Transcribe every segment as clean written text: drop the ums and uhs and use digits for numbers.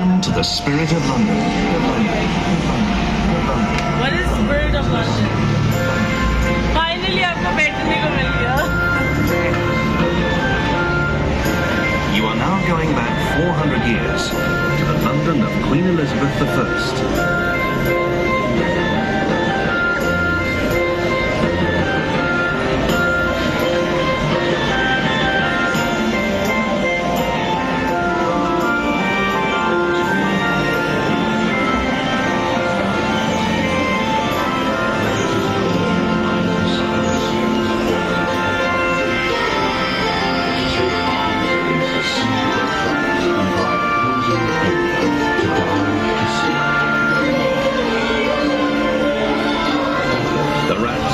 Welcome to the spirit of London. What is spirit of London? Finally, आपको बैठने को मिल गया. You are now going back 400 years to the London of Queen Elizabeth I.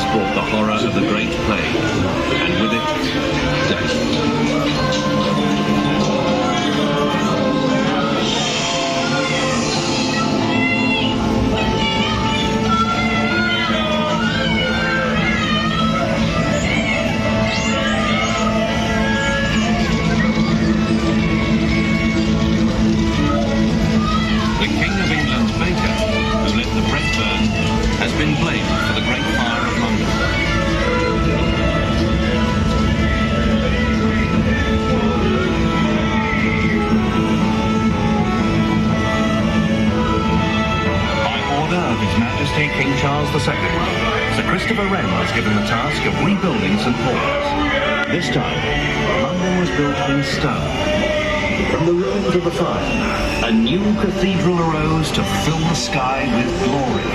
Brought the horror of the Great Plague, and with it, death. The King of England's baker, who let the bread burn, has been blamed for the Great Fire of London. By order of His Majesty King Charles II, Sir Christopher Wren was given the task of rebuilding St. Paul's. This time, London was built in stone. From the ruins of the fire, a new cathedral arose to fill the sky with glory.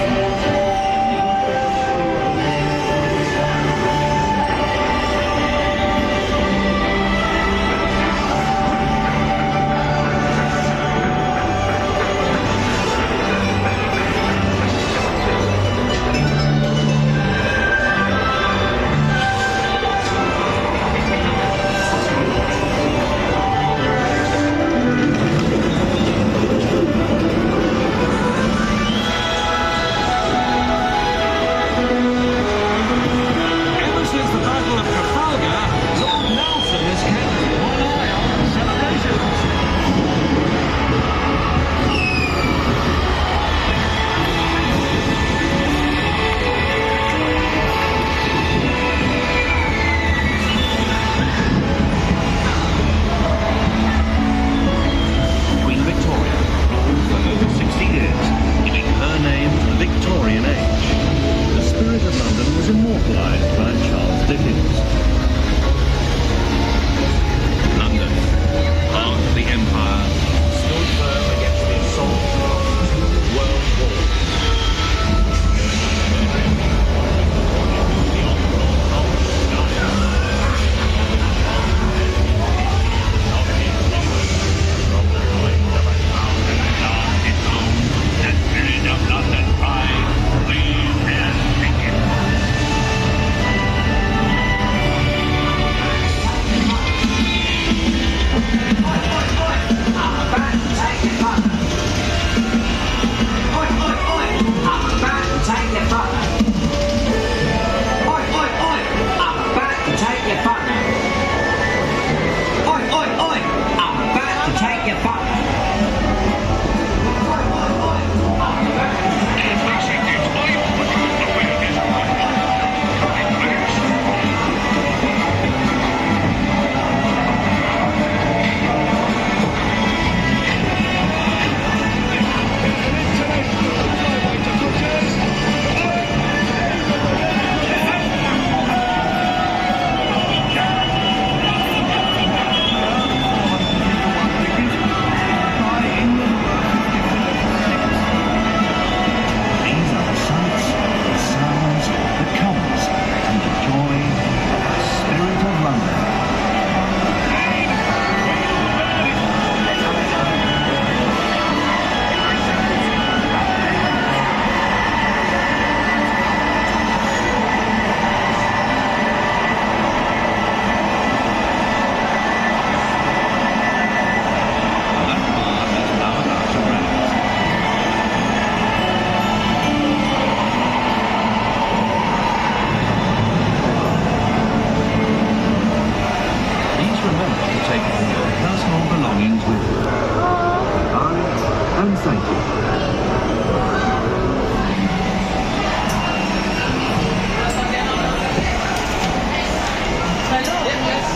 and sighted.